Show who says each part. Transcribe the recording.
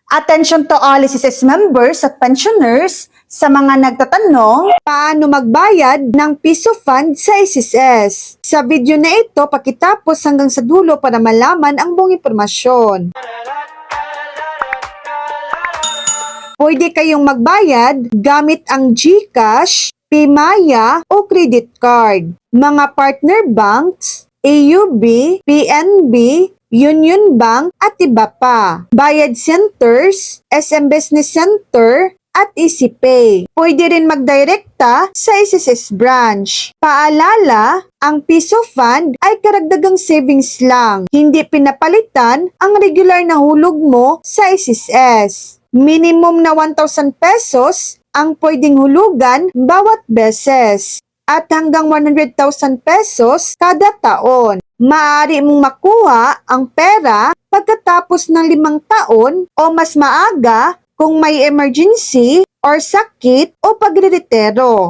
Speaker 1: Attention to all SSS members at pensioners sa mga nagtatanong paano magbayad ng piso fund sa SSS. Sa video na ito, pakitapos hanggang sa dulo para malaman ang buong impormasyon. Pwede kayong magbayad gamit ang GCash, PMaya o credit card. Mga partner banks, AUB, PNB, Union Bank at iba pa. Bayad centers, SM Business Center at EasyPay. Pwede rin magdirekta sa SSS branch. Paalala, ang piso fund ay karagdagang savings lang. Hindi pinapalitan ang regular na hulog mo sa SSS. Minimum na 1,000 pesos ang pwedeng hulugan bawat beses at hanggang 100,000 pesos kada taon. Maaari mong makuha ang pera pagkatapos ng 5 taon o mas maaga kung may emergency or sakit o pagre-retiro.